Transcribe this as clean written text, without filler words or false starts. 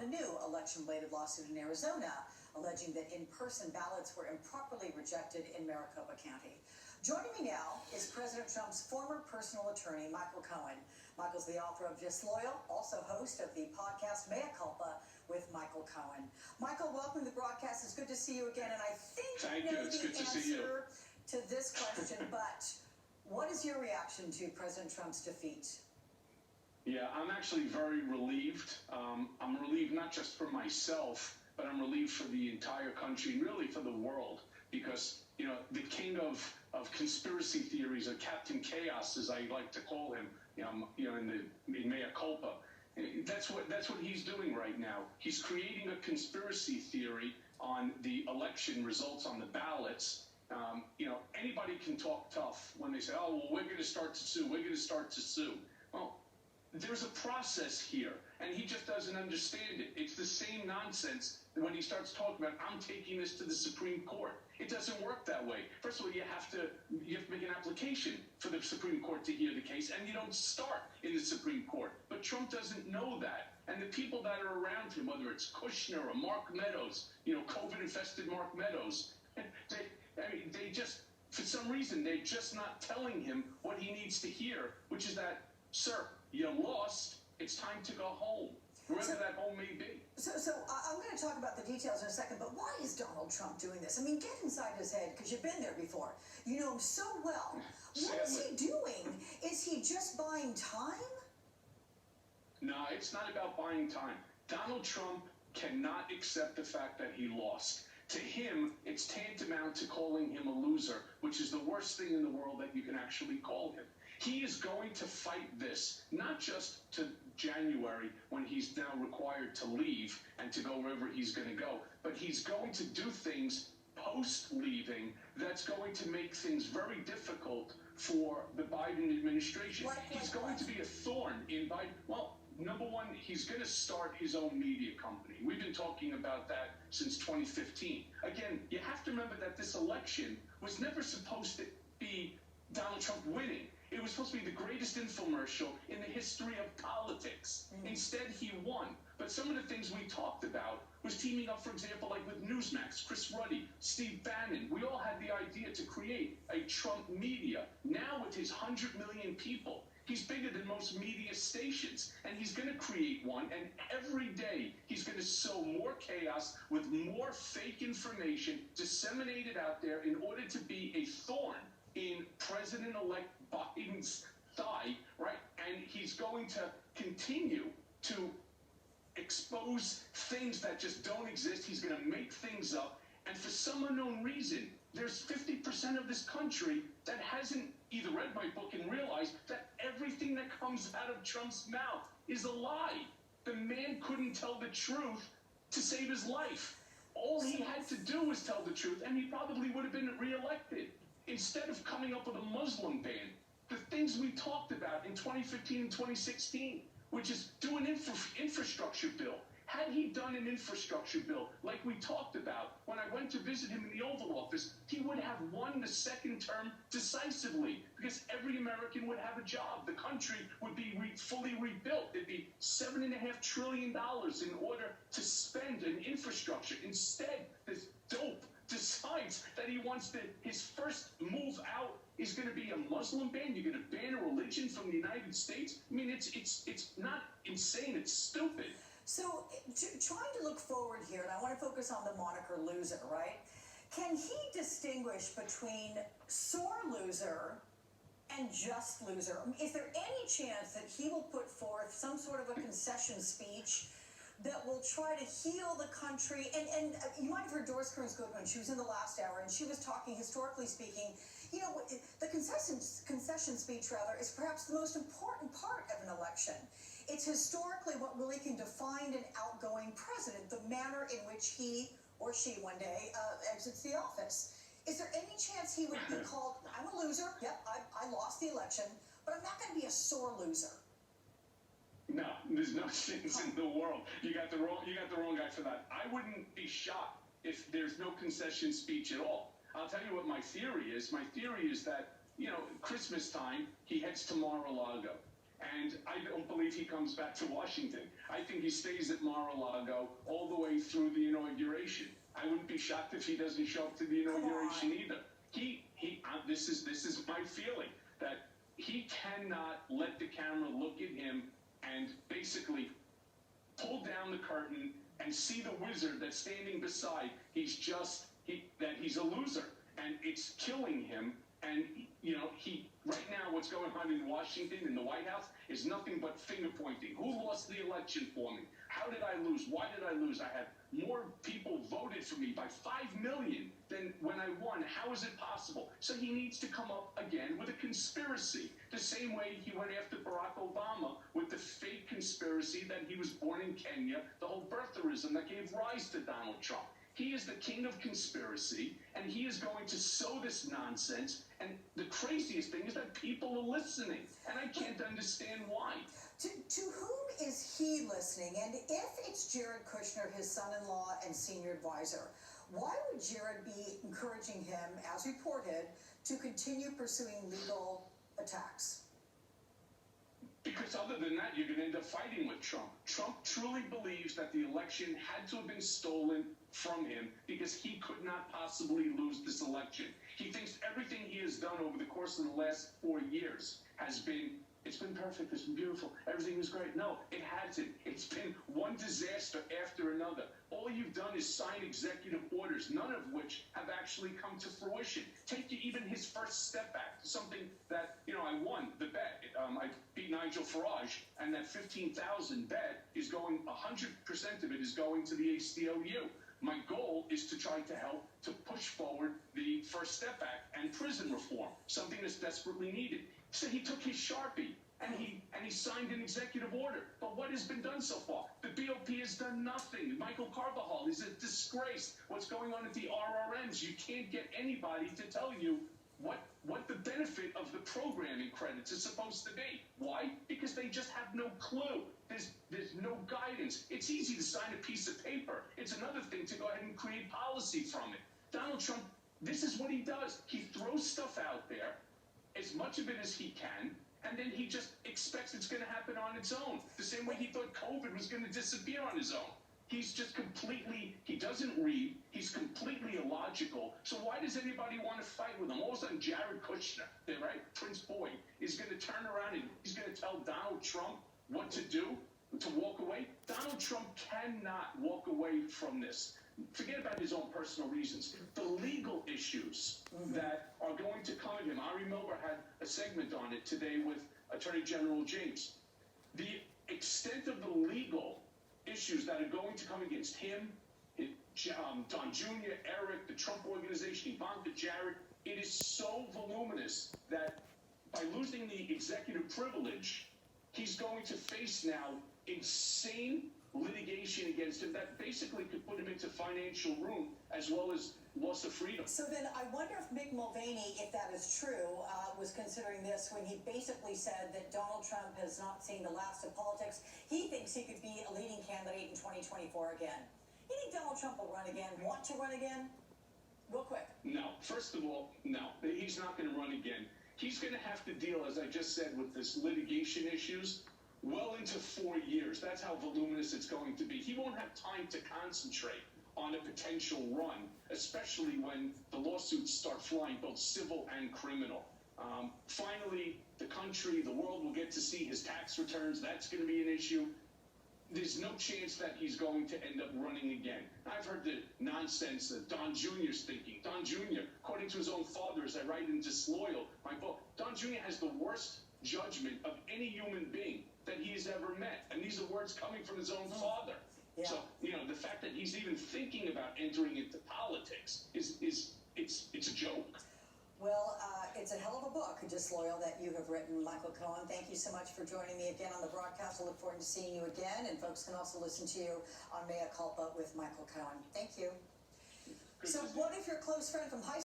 a new election-related lawsuit in Arizona, alleging that in-person ballots were improperly rejected in Maricopa County. Joining me now is President Trump's former personal attorney, Michael Cohen. Michael's the author of Disloyal, also host of the podcast Mea Culpa with Michael Cohen. Michael, welcome to the broadcast. It's good to see you again, and I think Thank you know you. It's the good to see you. answer to this question, but what is your reaction to President Trump's defeat? Yeah, I'm actually very relieved. I'm relieved not just for myself, but I'm relieved for the entire country and really for the world, because, you know, the king of conspiracy theories, or Captain Chaos, as I like to call him, in Mea Culpa, that's what he's doing right now. He's creating a conspiracy theory on the election results on the ballots. Anybody can talk tough when they say, oh, well, we're going to start to sue. We're going to start to sue. Well, there's a process here, and he just doesn't understand it. It's the same nonsense when he starts talking about, I'm taking this to the Supreme Court. It doesn't work that way. First of all, you have to make an application for the Supreme Court to hear the case, and you don't start in the Supreme Court. But Trump doesn't know that. And the people that are around him, whether it's Kushner or Mark Meadows, COVID-infested Mark Meadows, they just, for some reason, they're just not telling him what he needs to hear, which is that, sir, you lost. It's time to go home, wherever that home may be. So I'm going to talk about the details in a second, but why is Donald Trump doing this? I mean, get inside his head, because you've been there before. You know him so well. What is he doing? Is he just buying time? No, it's not about buying time. Donald Trump cannot accept the fact that he lost. To him, it's tantamount to calling him a loser, which is the worst thing in the world that you can actually call him. He is going to fight this, not just to January, when he's now required to leave and to go wherever he's going to go, but he's going to do things post-leaving that's going to make things very difficult for the Biden administration. He's going to be a thorn in Biden. Well, number one, he's going to start his own media company. We've been talking about that since 2015. Again, you have to remember that this election was never supposed to be Donald Trump winning. It was supposed to be the greatest infomercial in the history of politics. Instead, he won. But some of the things we talked about was teaming up, for example, like with Newsmax, Chris Ruddy, Steve Bannon. We all had the idea to create a Trump media. Now with his 100 million people, he's bigger than most media stations, and he's going to create one, and every day he's going to sow more chaos with more fake information disseminated out there in order to be a thorn in President-elect Biden's thigh, right? And he's going to continue to expose things that just don't exist. He's going to make things up. And for some unknown reason, there's 50% of this country that hasn't either read my book and realized that everything that comes out of Trump's mouth is a lie. The man couldn't tell the truth to save his life. All he had to do was tell the truth, and he probably would have been reelected. Instead of coming up with a Muslim ban, the things we talked about in 2015 and 2016, which is do an infrastructure bill. Had he done an infrastructure bill like we talked about when I went to visit him in the Oval Office, he would have won the second term decisively, because every American would have a job. The country would be fully rebuilt. There'd be $7.5 trillion in order to spend in infrastructure. Instead, this dope decides that he wants his first move out is going to be a Muslim ban. You're going to ban a religion from the United States. I mean, it's not insane. It's stupid. So, trying to look forward here, and I want to focus on the moniker loser, right? Can he distinguish between sore loser and just loser? Is there any chance that he will put forth some sort of a concession speech that will try to heal the country? And you might have heard Doris Kearns Goodwin. She was in the last hour, and she was talking, historically speaking, the concession speech, is perhaps the most important part of an election. It's historically what really can define an outgoing president, the manner in which he or she one day exits the office. Is there any chance he would be called, I'm a loser, yep, I lost the election, but I'm not going to be a sore loser? No, there's no sense in the world. You got the wrong guy for that. I wouldn't be shocked if there's no concession speech at all. I'll tell you what my theory is. My theory is that, Christmas time, he heads to Mar-a-Lago. And I don't believe he comes back to Washington. I think he stays at Mar-a-Lago all the way through the inauguration. I wouldn't be shocked if he doesn't show up to the inauguration either. This is my feeling, that he cannot let the camera look at him and basically pull down the curtain and see the wizard that's standing beside. He's a loser, and it's killing him. And right now, what's going on in Washington, in the White House, is nothing but finger pointing. Who lost the election for me? How did I lose? Why did I lose? I had more people voted for me by 5 million than when I won. How is it possible? So he needs to come up again with a conspiracy. The same way he went after Barack Obama with the fake conspiracy that he was born in Kenya, the whole birtherism that gave rise to Donald Trump. He is the king of conspiracy, and he is going to sow this nonsense. And the craziest thing is that people are listening, and I can't understand why. To whom is he listening? And if it's Jared Kushner, his son-in-law and senior advisor, why would Jared be encouraging him, as reported, to continue pursuing legal attacks? Because other than that, you're going to end up fighting with Trump. Trump truly believes that the election had to have been stolen from him because he could not possibly lose this election. He thinks everything he has done over the course of the last 4 years it's been perfect, it's been beautiful, everything is great. No, it hasn't. It's been one disaster after another. All you've done is sign executive orders, none of which have actually come to fruition. Take even his First Step Act, something that, I won the bet. I beat Nigel Farage, and that 15,000 bet is going, 100% of it is going to the ACLU. My goal is to try to help to push forward the First Step Act and prison reform, something that's desperately needed. So he took his Sharpie and he signed an executive order. But what has been done so far? The BOP has done nothing. Michael Carbajal is a disgrace. What's going on at the RRMs? You can't get anybody to tell you what the benefit of the programming credits is supposed to be. Why? Because they just have no clue. There's no guidance. It's easy to sign a piece of paper. It's another thing to go ahead and create policy from it. Donald Trump, this is what he does. He throws stuff out there, as much of it as he can, and then he just expects it's going to happen on its own. The same way he thought COVID was going to disappear on his own. He's just he doesn't read, he's completely illogical. So why does anybody want to fight with him? All of a sudden, Jared Kushner, right, Prince Boyd, is going to turn around and he's going to tell Donald Trump what to do, to walk away. Donald Trump cannot walk away from this. Forget about his own personal reasons. The legal issues that are going to come at him. Ari Milber had a segment on it today with Attorney General James. The extent of the legal issues that are going to come against him, Don Jr., Eric, the Trump Organization, Ivanka, Jared, it is so voluminous that by losing the executive privilege, he's going to face now insane litigation against him that basically could put him into financial ruin as well as loss of freedom. So then I wonder if Mick Mulvaney, if that is true, was considering this when he basically said that Donald Trump has not seen the last of politics. He thinks he could be a leading candidate in 2024 again. You think Donald Trump will run again, want to run again? Real quick. No. First of all, no. He's not going to run again. He's going to have to deal, as I just said, with this litigation issues well into 4 years. That's how voluminous it's going to be. He won't have time to concentrate on a potential run, especially when the lawsuits start flying, both civil and criminal. Finally, the country, the world will get to see his tax returns. That's going to be an issue. There's no chance that he's going to end up running again. I've heard the nonsense that Don Jr.'s thinking. Don Jr., according to his own father, as I write in Disloyal, my book, Don Jr. has the worst judgment of any human being that he's ever met. And these are words coming from his own father. Yeah. So, the fact that he's even thinking about entering into politics it's a joke. Well, it's a hell of a book, Disloyal, that you have written, Michael Cohen. Thank you so much for joining me again on the broadcast. I look forward to seeing you again, and folks can also listen to you on Mea Culpa with Michael Cohen. Thank you. So what if your close friend from high